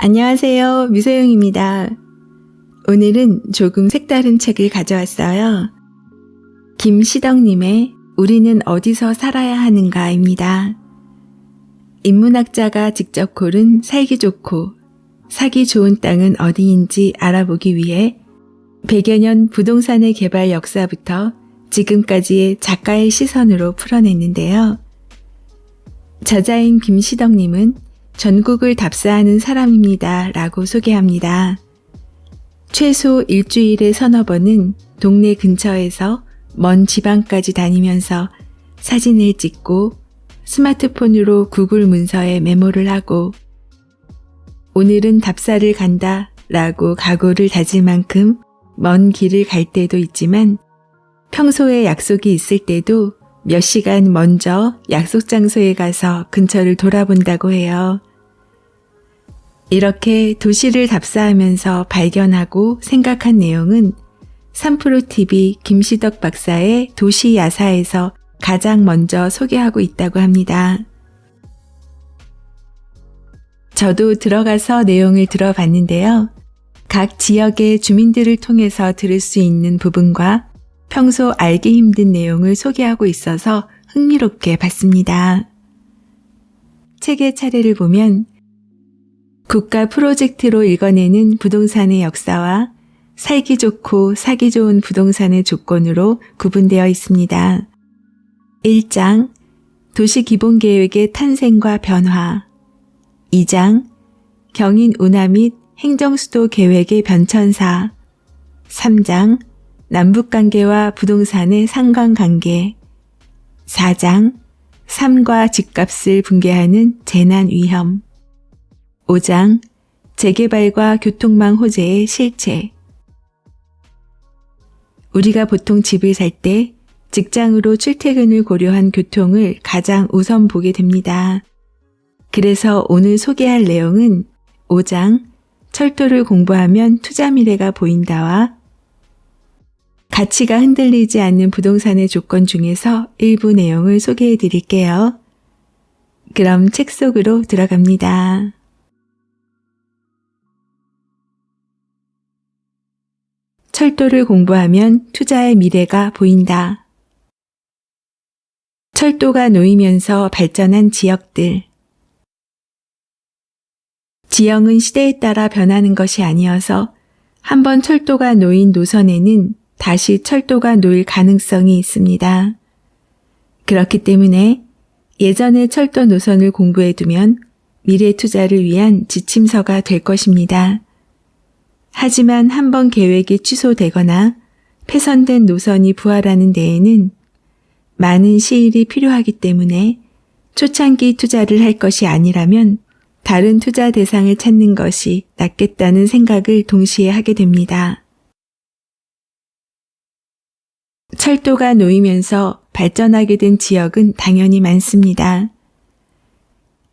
안녕하세요. 미소영입니다. 오늘은 조금 색다른 책을 가져왔어요. 김시덕님의 우리는 어디서 살아야 하는가입니다. 인문학자가 직접 고른 살기 좋고 사기 좋은 땅은 어디인지 알아보기 위해 100여 년 부동산의 개발 역사부터 지금까지의 작가의 시선으로 풀어냈는데요. 저자인 김시덕님은 전국을 답사하는 사람입니다 라고 소개합니다. 최소 일주일에 서너 번은 동네 근처에서 먼 지방까지 다니면서 사진을 찍고 스마트폰으로 구글 문서에 메모를 하고 오늘은 답사를 간다 라고 각오를 다질 만큼 먼 길을 갈 때도 있지만 평소에 약속이 있을 때도 몇 시간 먼저 약속 장소에 가서 근처를 돌아본다고 해요. 이렇게 도시를 답사하면서 발견하고 생각한 내용은 3프로TV 김시덕 박사의 도시 야사에서 가장 먼저 소개하고 있다고 합니다. 저도 들어가서 내용을 들어봤는데요. 각 지역의 주민들을 통해서 들을 수 있는 부분과 평소 알기 힘든 내용을 소개하고 있어서 흥미롭게 봤습니다. 책의 차례를 보면 국가 프로젝트로 읽어내는 부동산의 역사와 살기 좋고 사기 좋은 부동산의 조건으로 구분되어 있습니다. 1장 도시기본계획의 탄생과 변화 2장 경인 운하 및 행정수도 계획의 변천사 3장 남북관계와 부동산의 상관관계 4장 삶과 집값을 붕괴하는 재난 위험 5장 재개발과 교통망 호재의 실체 우리가 보통 집을 살 때 직장으로 출퇴근을 고려한 교통을 가장 우선 보게 됩니다. 그래서 오늘 소개할 내용은 5장 철도를 공부하면 투자 미래가 보인다와 가치가 흔들리지 않는 부동산의 조건 중에서 일부 내용을 소개해 드릴게요. 그럼 책 속으로 들어갑니다. 철도를 공부하면 투자의 미래가 보인다. 철도가 놓이면서 발전한 지역들. 지형은 시대에 따라 변하는 것이 아니어서 한번 철도가 놓인 노선에는 다시 철도가 놓일 가능성이 있습니다. 그렇기 때문에 예전의 철도 노선을 공부해두면 미래 투자를 위한 지침서가 될 것입니다. 하지만 한번 계획이 취소되거나 폐선된 노선이 부활하는 데에는 많은 시일이 필요하기 때문에 초창기 투자를 할 것이 아니라면 다른 투자 대상을 찾는 것이 낫겠다는 생각을 동시에 하게 됩니다. 철도가 놓이면서 발전하게 된 지역은 당연히 많습니다.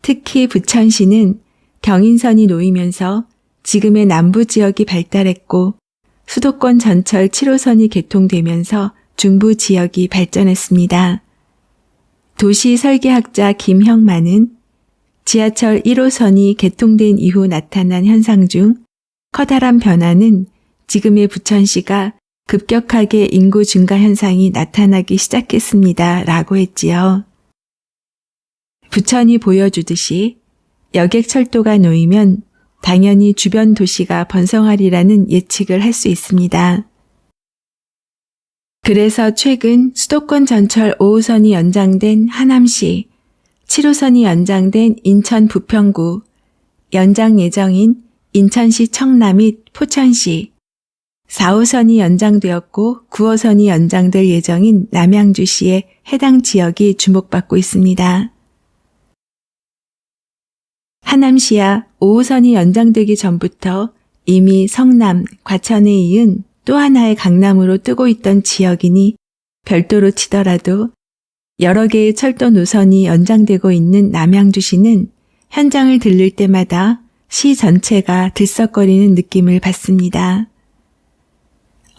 특히 부천시는 경인선이 놓이면서 지금의 남부 지역이 발달했고 수도권 전철 7호선이 개통되면서 중부 지역이 발전했습니다. 도시 설계학자 김형만은 지하철 1호선이 개통된 이후 나타난 현상 중 커다란 변화는 지금의 부천시가 급격하게 인구 증가 현상이 나타나기 시작했습니다. 라고 했지요. 부천이 보여주듯이 여객철도가 놓이면 당연히 주변 도시가 번성하리라는 예측을 할 수 있습니다. 그래서 최근 수도권 전철 5호선이 연장된 하남시, 7호선이 연장된 인천 부평구, 연장 예정인 인천시 청라 및 포천시, 4호선이 연장되었고 9호선이 연장될 예정인 남양주시의 해당 지역이 주목받고 있습니다. 하남시야 5호선이 연장되기 전부터 이미 성남, 과천에 이은 또 하나의 강남으로 뜨고 있던 지역이니 별도로 치더라도 여러 개의 철도 노선이 연장되고 있는 남양주시는 현장을 들릴 때마다 시 전체가 들썩거리는 느낌을 받습니다.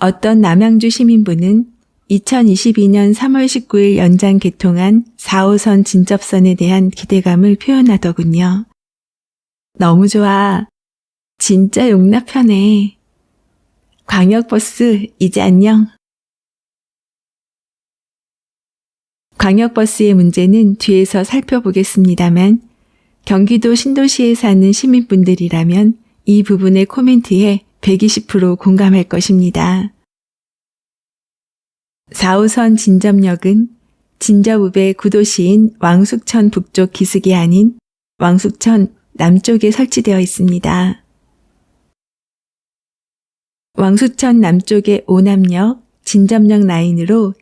어떤 남양주 시민분은 2022년 3월 19일 연장 개통한 4호선 진접선에 대한 기대감을 표현하더군요. 너무 좋아. 진짜 용납하네. 광역버스 이제 안녕. 광역버스의 문제는 뒤에서 살펴보겠습니다만 경기도 신도시에 사는 시민분들이라면 이 부분의 코멘트에 120% 공감할 것입니다. 4호선 진접역은 진접읍의 구도시인 왕숙천 북쪽 기슭이 아닌 왕숙천 남쪽에 설치되어 있습니다. 왕숙천 남쪽의 오남역, 진접역 라인으로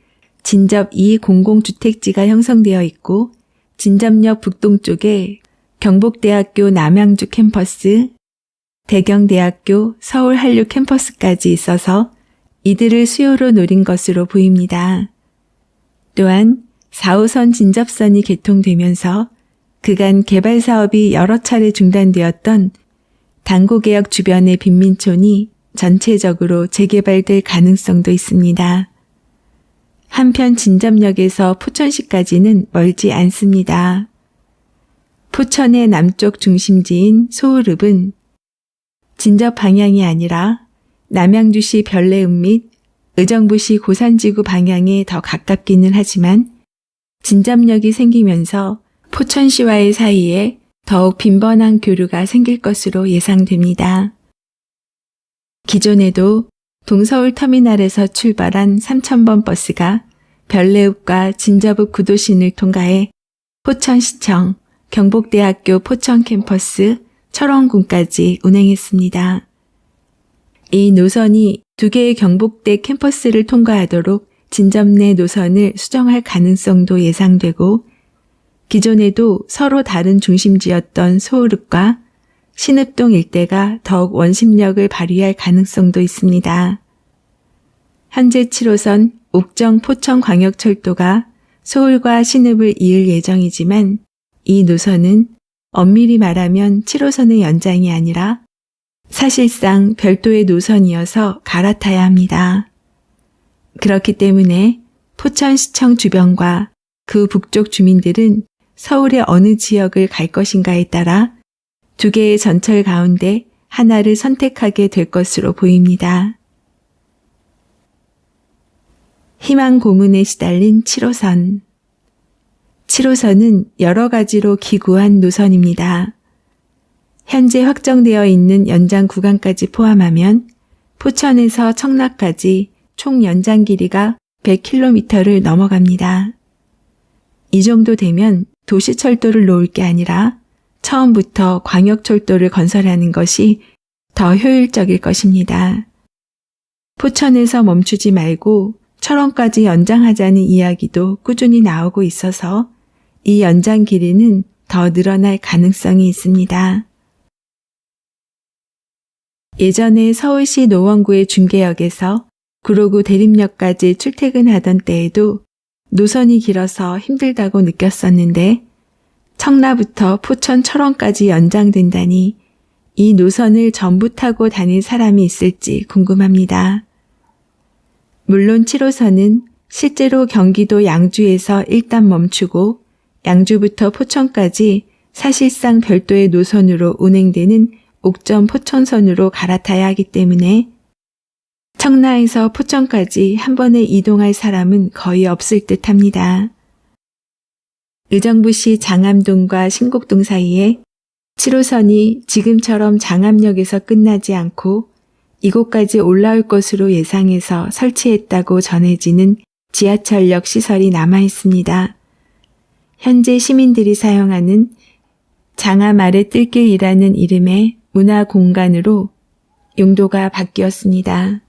진접 2공공주택지가 형성되어 있고 진접역 북동쪽에 경북대학교 남양주 캠퍼스, 대경대학교 서울한류 캠퍼스까지 있어서 이들을 수요로 노린 것으로 보입니다. 또한 4호선 진접선이 개통되면서 그간 개발 사업이 여러 차례 중단되었던 당고개역 주변의 빈민촌이 전체적으로 재개발될 가능성도 있습니다. 한편 진접역에서 포천시까지는 멀지 않습니다. 포천의 남쪽 중심지인 소울읍은 진접 방향이 아니라 남양주시 별내읍 및 의정부시 고산지구 방향에 더 가깝기는 하지만 진접역이 생기면서 포천시와의 사이에 더욱 빈번한 교류가 생길 것으로 예상됩니다. 기존에도 동서울 터미널에서 출발한 3000번 버스가 별내읍과 진접읍 구도심을 통과해 포천시청, 경북대학교 포천 캠퍼스, 철원군까지 운행했습니다. 이 노선이 두 개의 경북대 캠퍼스를 통과하도록 진접 내 노선을 수정할 가능성도 예상되고 기존에도 서로 다른 중심지였던 소울읍과 신읍동 일대가 더욱 원심력을 발휘할 가능성도 있습니다. 현재 7호선 옥정 포천광역철도가 소울과 신읍을 이을 예정이지만 이 노선은 엄밀히 말하면 7호선의 연장이 아니라 사실상 별도의 노선이어서 갈아타야 합니다. 그렇기 때문에 포천시청 주변과 그 북쪽 주민들은 서울의 어느 지역을 갈 것인가에 따라 두 개의 전철 가운데 하나를 선택하게 될 것으로 보입니다. 희망 고문에 시달린 7호선. 7호선은 여러 가지로 기구한 노선입니다. 현재 확정되어 있는 연장 구간까지 포함하면 포천에서 청라까지 총 연장 길이가 100km를 넘어갑니다. 이 정도 되면 도시철도를 놓을 게 아니라 처음부터 광역철도를 건설하는 것이 더 효율적일 것입니다. 포천에서 멈추지 말고 철원까지 연장하자는 이야기도 꾸준히 나오고 있어서 이 연장 길이는 더 늘어날 가능성이 있습니다. 예전에 서울시 노원구의 중계역에서 구로구 대림역까지 출퇴근하던 때에도 노선이 길어서 힘들다고 느꼈었는데 청라부터 포천 철원까지 연장된다니 이 노선을 전부 타고 다닐 사람이 있을지 궁금합니다. 물론 7호선은 실제로 경기도 양주에서 일단 멈추고 양주부터 포천까지 사실상 별도의 노선으로 운행되는 옥점 포천선으로 갈아타야 하기 때문에 청라에서 포천까지 한 번에 이동할 사람은 거의 없을 듯 합니다. 의정부시 장암동과 신곡동 사이에 7호선이 지금처럼 장암역에서 끝나지 않고 이곳까지 올라올 것으로 예상해서 설치했다고 전해지는 지하철역 시설이 남아 있습니다. 현재 시민들이 사용하는 장암 아래 뜰길이라는 이름의 문화공간으로 용도가 바뀌었습니다.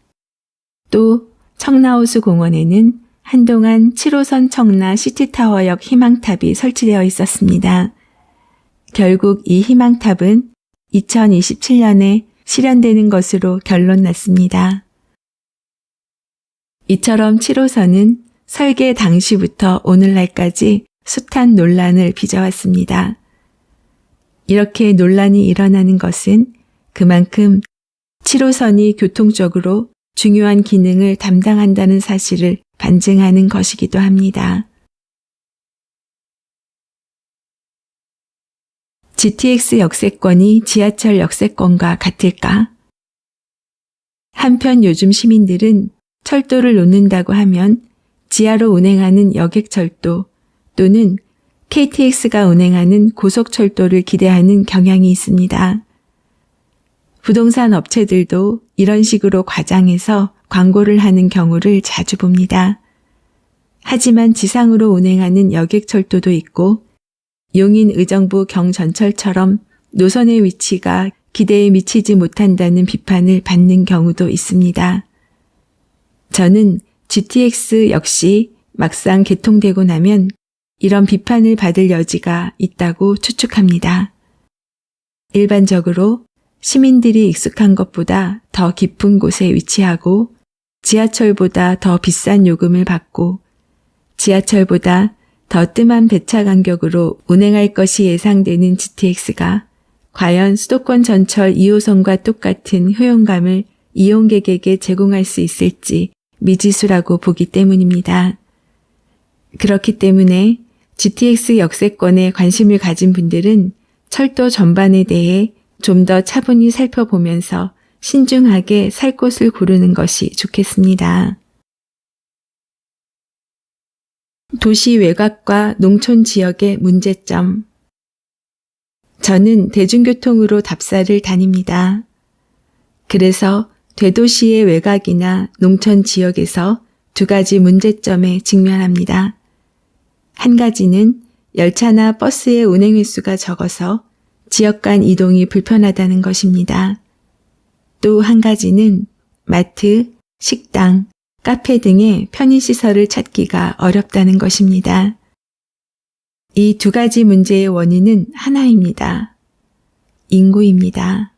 또 청라호수공원에는 한동안 7호선 청라 시티타워역 희망탑이 설치되어 있었습니다. 결국 이 희망탑은 2027년에 실현되는 것으로 결론 났습니다. 이처럼 7호선은 설계 당시부터 오늘날까지 숱한 논란을 빚어왔습니다. 이렇게 논란이 일어나는 것은 그만큼 7호선이 교통적으로 중요한 기능을 담당한다는 사실을 반증하는 것이기도 합니다. GTX 역세권이 지하철 역세권과 같을까? 한편 요즘 시민들은 철도를 놓는다고 하면 지하로 운행하는 여객철도 또는 KTX가 운행하는 고속철도를 기대하는 경향이 있습니다. 부동산 업체들도 이런 식으로 과장해서 광고를 하는 경우를 자주 봅니다. 하지만 지상으로 운행하는 여객철도도 있고 용인 의정부 경전철처럼 노선의 위치가 기대에 미치지 못한다는 비판을 받는 경우도 있습니다. 저는 GTX 역시 막상 개통되고 나면 이런 비판을 받을 여지가 있다고 추측합니다. 일반적으로 시민들이 익숙한 것보다 더 깊은 곳에 위치하고 지하철보다 더 비싼 요금을 받고 지하철보다 더 뜸한 배차 간격으로 운행할 것이 예상되는 GTX가 과연 수도권 전철 2호선과 똑같은 효용감을 이용객에게 제공할 수 있을지 미지수라고 보기 때문입니다. 그렇기 때문에 GTX 역세권에 관심을 가진 분들은 철도 전반에 대해 좀 더 차분히 살펴보면서 신중하게 살 곳을 고르는 것이 좋겠습니다. 도시 외곽과 농촌 지역의 문제점. 저는 대중교통으로 답사를 다닙니다. 그래서 대도시의 외곽이나 농촌 지역에서 두 가지 문제점에 직면합니다. 한 가지는 열차나 버스의 운행 횟수가 적어서 지역 간 이동이 불편하다는 것입니다. 또 한 가지는 마트, 식당, 카페 등의 편의시설을 찾기가 어렵다는 것입니다. 이 두 가지 문제의 원인은 하나입니다. 인구입니다.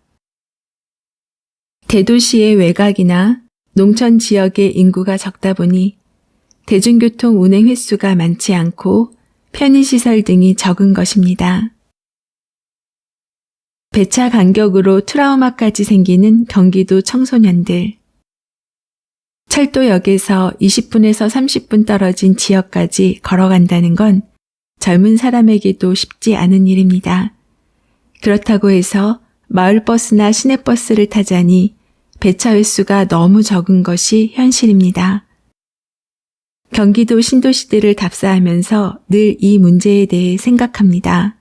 대도시의 외곽이나 농촌 지역의 인구가 적다 보니 대중교통 운행 횟수가 많지 않고 편의시설 등이 적은 것입니다. 배차 간격으로 트라우마까지 생기는 경기도 청소년들. 철도역에서 20분에서 30분 떨어진 지역까지 걸어간다는 건 젊은 사람에게도 쉽지 않은 일입니다. 그렇다고 해서 마을버스나 시내버스를 타자니 배차 횟수가 너무 적은 것이 현실입니다. 경기도 신도시들을 답사하면서 늘 이 문제에 대해 생각합니다.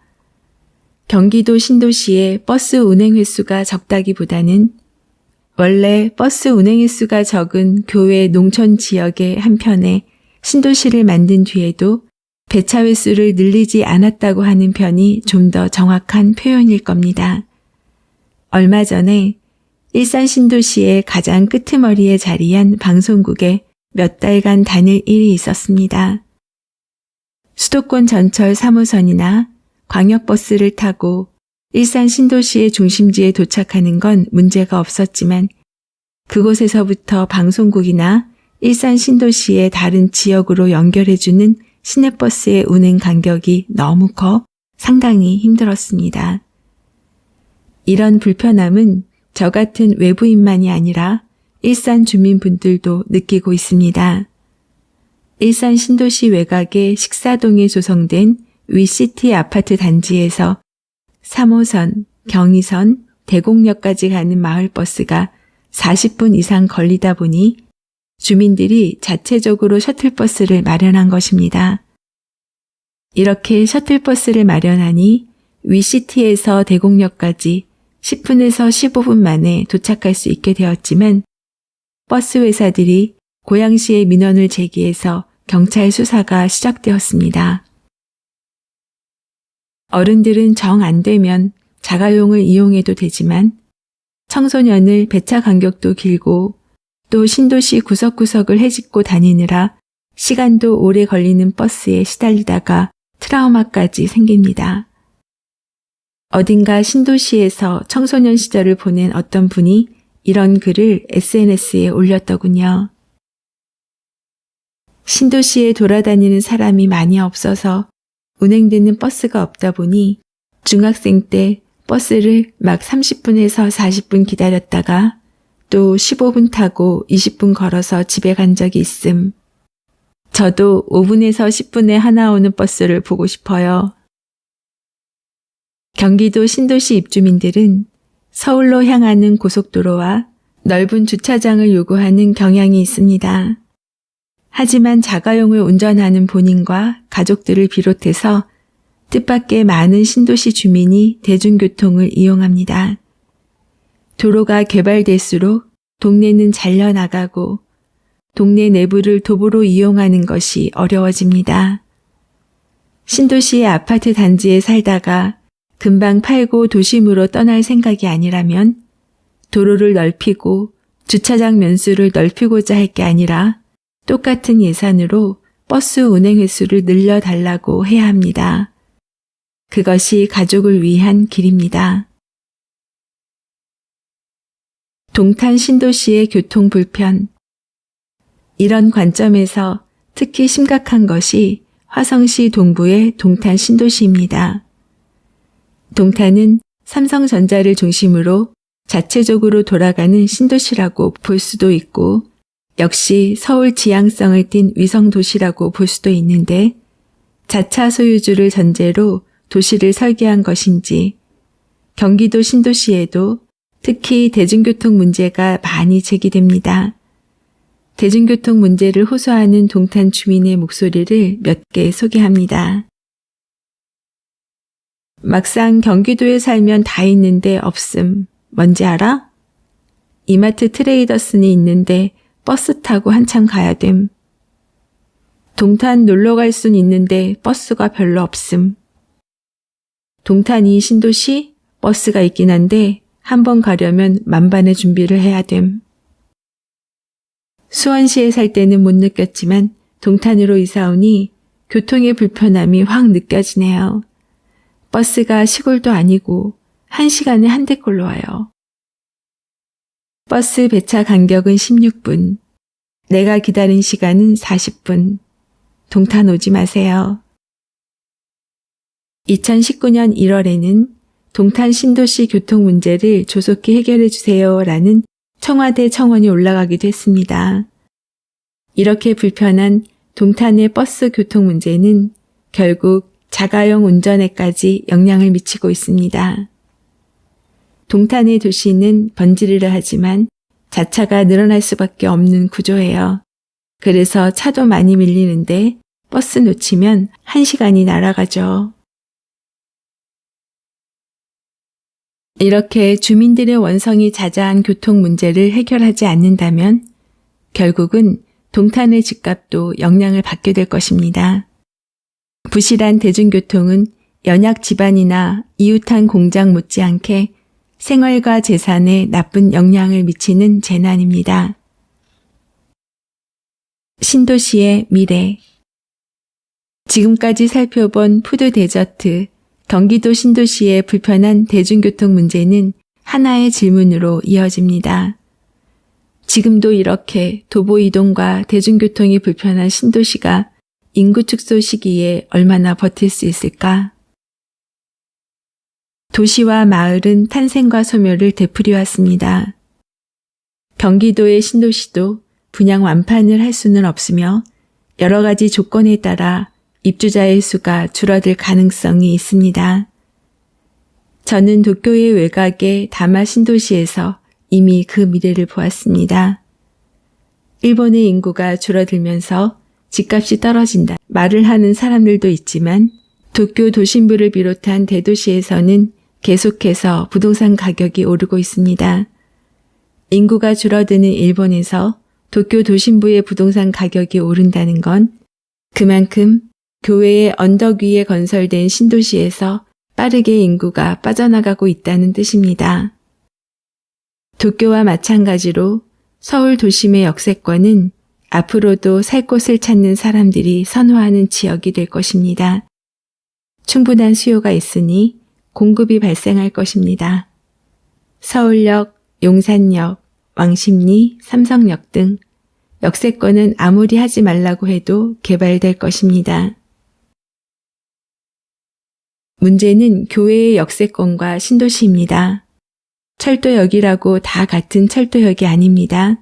경기도 신도시의 버스 운행 횟수가 적다기보다는 원래 버스 운행 횟수가 적은 교외 농촌 지역의 한편에 신도시를 만든 뒤에도 배차 횟수를 늘리지 않았다고 하는 편이 좀 더 정확한 표현일 겁니다. 얼마 전에 일산 신도시의 가장 끄트머리에 자리한 방송국에 몇 달간 단일 일이 있었습니다. 수도권 전철 3호선이나 광역버스를 타고 일산 신도시의 중심지에 도착하는 건 문제가 없었지만 그곳에서부터 방송국이나 일산 신도시의 다른 지역으로 연결해주는 시내버스의 운행 간격이 너무 커 상당히 힘들었습니다. 이런 불편함은 저 같은 외부인만이 아니라 일산 주민분들도 느끼고 있습니다. 일산 신도시 외곽의 식사동에 조성된 위시티 아파트 단지에서 3호선, 경의선, 대곡역까지 가는 마을버스가 40분 이상 걸리다 보니 주민들이 자체적으로 셔틀버스를 마련한 것입니다. 이렇게 셔틀버스를 마련하니 위시티에서 대곡역까지 10분에서 15분 만에 도착할 수 있게 되었지만 버스 회사들이 고양시에 민원을 제기해서 경찰 수사가 시작되었습니다. 어른들은 정 안 되면 자가용을 이용해도 되지만 청소년을 배차 간격도 길고 또 신도시 구석구석을 헤집고 다니느라 시간도 오래 걸리는 버스에 시달리다가 트라우마까지 생깁니다. 어딘가 신도시에서 청소년 시절을 보낸 어떤 분이 이런 글을 SNS에 올렸더군요. 신도시에 돌아다니는 사람이 많이 없어서 운행되는 버스가 없다 보니 중학생 때 버스를 막 30분에서 40분 기다렸다가 또 15분 타고 20분 걸어서 집에 간 적이 있음. 저도 5분에서 10분에 하나 오는 버스를 보고 싶어요. 경기도 신도시 입주민들은 서울로 향하는 고속도로와 넓은 주차장을 요구하는 경향이 있습니다. 하지만 자가용을 운전하는 본인과 가족들을 비롯해서 뜻밖의 많은 신도시 주민이 대중교통을 이용합니다. 도로가 개발될수록 동네는 잘려나가고 동네 내부를 도보로 이용하는 것이 어려워집니다. 신도시의 아파트 단지에 살다가 금방 팔고 도심으로 떠날 생각이 아니라면 도로를 넓히고 주차장 면수를 넓히고자 할 게 아니라 똑같은 예산으로 버스 운행 횟수를 늘려달라고 해야 합니다. 그것이 가족을 위한 길입니다. 동탄 신도시의 교통 불편. 이런 관점에서 특히 심각한 것이 화성시 동부의 동탄 신도시입니다. 동탄은 삼성전자를 중심으로 자체적으로 돌아가는 신도시라고 볼 수도 있고 역시 서울 지향성을 띤 위성도시라고 볼 수도 있는데 자차 소유주를 전제로 도시를 설계한 것인지 경기도 신도시에도 특히 대중교통 문제가 많이 제기됩니다. 대중교통 문제를 호소하는 동탄 주민의 목소리를 몇 개 소개합니다. 막상 경기도에 살면 다 있는데 없음. 뭔지 알아? 이마트 트레이더스는 있는데 버스 타고 한참 가야 됨. 동탄 놀러 갈 순 있는데 버스가 별로 없음. 동탄이 신도시? 버스가 있긴 한데 한 번 가려면 만반의 준비를 해야 됨. 수원시에 살 때는 못 느꼈지만 동탄으로 이사 오니 교통의 불편함이 확 느껴지네요. 버스가 시골도 아니고 1시간에 한 대꼴로 와요. 버스 배차 간격은 16분. 내가 기다린 시간은 40분. 동탄 오지 마세요. 2019년 1월에는 동탄 신도시 교통 문제를 조속히 해결해 주세요 라는 청와대 청원이 올라가기도 했습니다. 이렇게 불편한 동탄의 버스 교통 문제는 결국 자가용 운전에까지 영향을 미치고 있습니다. 동탄의 도시는 번지르르 하지만 자차가 늘어날 수밖에 없는 구조예요. 그래서 차도 많이 밀리는데 버스 놓치면 1시간이 날아가죠. 이렇게 주민들의 원성이 자자한 교통 문제를 해결하지 않는다면 결국은 동탄의 집값도 영향을 받게 될 것입니다. 부실한 대중교통은 연약 집안이나 이웃한 공장 못지않게 생활과 재산에 나쁜 영향을 미치는 재난입니다. 신도시의 미래. 지금까지 살펴본 푸드 데저트, 경기도 신도시의 불편한 대중교통 문제는 하나의 질문으로 이어집니다. 지금도 이렇게 도보 이동과 대중교통이 불편한 신도시가 인구 축소 시기에 얼마나 버틸 수 있을까? 도시와 마을은 탄생과 소멸을 되풀이왔습니다. 경기도의 신도시도 분양 완판을 할 수는 없으며 여러 가지 조건에 따라 입주자의 수가 줄어들 가능성이 있습니다. 저는 도쿄의 외곽의 다마 신도시에서 이미 그 미래를 보았습니다. 일본의 인구가 줄어들면서 집값이 떨어진다 말을 하는 사람들도 있지만 도쿄 도심부를 비롯한 대도시에서는 계속해서 부동산 가격이 오르고 있습니다. 인구가 줄어드는 일본에서 도쿄 도심부의 부동산 가격이 오른다는 건 그만큼 교외의 언덕 위에 건설된 신도시에서 빠르게 인구가 빠져나가고 있다는 뜻입니다. 도쿄와 마찬가지로 서울 도심의 역세권은 앞으로도 살 곳을 찾는 사람들이 선호하는 지역이 될 것입니다. 충분한 수요가 있으니 공급이 발생할 것입니다. 서울역, 용산역, 왕십리, 삼성역 등 역세권은 아무리 하지 말라고 해도 개발될 것입니다. 문제는 교외의 역세권과 신도시입니다. 철도역이라고 다 같은 철도역이 아닙니다.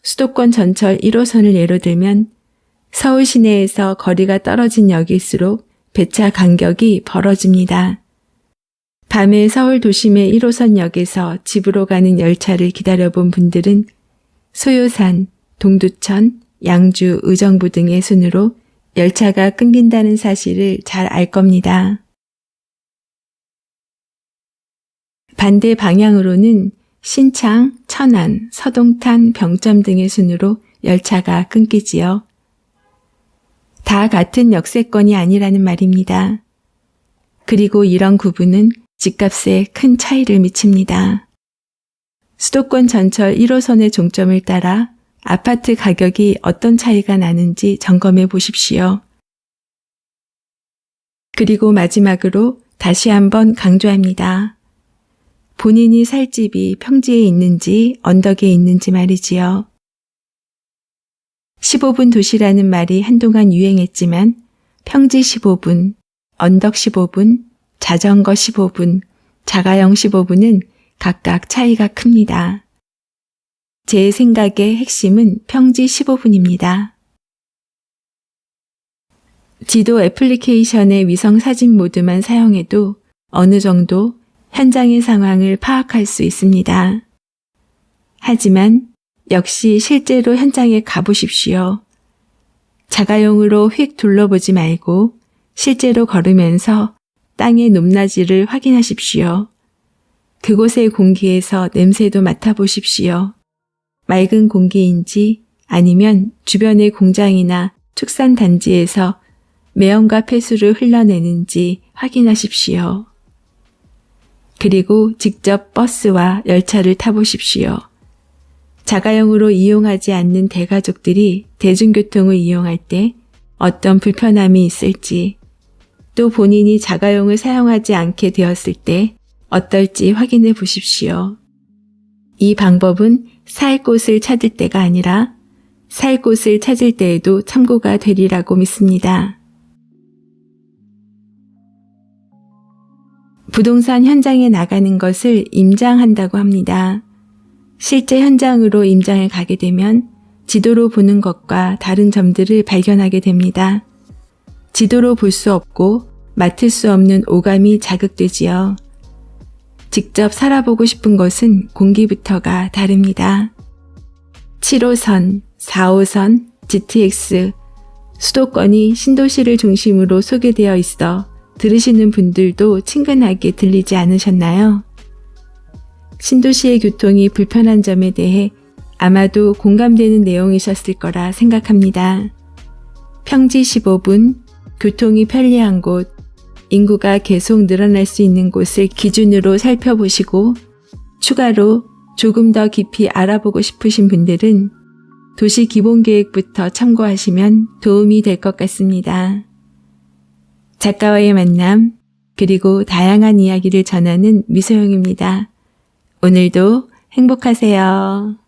수도권 전철 1호선을 예로 들면 서울 시내에서 거리가 떨어진 역일수록 배차 간격이 벌어집니다. 밤에 서울 도심의 1호선역에서 집으로 가는 열차를 기다려본 분들은 소요산, 동두천, 양주, 의정부 등의 순으로 열차가 끊긴다는 사실을 잘 알 겁니다. 반대 방향으로는 신창, 천안, 서동탄, 병점 등의 순으로 열차가 끊기지요. 다 같은 역세권이 아니라는 말입니다. 그리고 이런 구분은 집값에 큰 차이를 미칩니다. 수도권 전철 1호선의 종점을 따라 아파트 가격이 어떤 차이가 나는지 점검해 보십시오. 그리고 마지막으로 다시 한번 강조합니다. 본인이 살 집이 평지에 있는지 언덕에 있는지 말이지요. 15분 도시라는 말이 한동안 유행했지만 평지 15분, 언덕 15분, 자전거 15분, 자가용 15분은 각각 차이가 큽니다. 제 생각의 핵심은 평지 15분입니다. 지도 애플리케이션의 위성 사진 모드만 사용해도 어느 정도 현장의 상황을 파악할 수 있습니다. 하지만 역시 실제로 현장에 가보십시오. 자가용으로 휙 둘러보지 말고 실제로 걸으면서 땅의 높낮이를 확인하십시오. 그곳의 공기에서 냄새도 맡아보십시오. 맑은 공기인지 아니면 주변의 공장이나 축산단지에서 매연과 폐수를 흘러내는지 확인하십시오. 그리고 직접 버스와 열차를 타보십시오. 자가용으로 이용하지 않는 대가족들이 대중교통을 이용할 때 어떤 불편함이 있을지, 또 본인이 자가용을 사용하지 않게 되었을 때 어떨지 확인해 보십시오. 이 방법은 살 곳을 찾을 때가 아니라 살 곳을 찾을 때에도 참고가 되리라고 믿습니다. 부동산 현장에 나가는 것을 임장한다고 합니다. 실제 현장으로 임장을 가게 되면 지도로 보는 것과 다른 점들을 발견하게 됩니다. 지도로 볼 수 없고 맡을 수 없는 오감이 자극되지요. 직접 살아보고 싶은 것은 공기부터가 다릅니다. 7호선, 4호선, GTX, 수도권이 신도시를 중심으로 소개되어 있어 들으시는 분들도 친근하게 들리지 않으셨나요? 신도시의 교통이 불편한 점에 대해 아마도 공감되는 내용이셨을 거라 생각합니다. 평지 15분, 교통이 편리한 곳, 인구가 계속 늘어날 수 있는 곳을 기준으로 살펴보시고 추가로 조금 더 깊이 알아보고 싶으신 분들은 도시 기본계획부터 참고하시면 도움이 될 것 같습니다. 작가와의 만남, 그리고 다양한 이야기를 전하는 미소영입니다. 오늘도 행복하세요.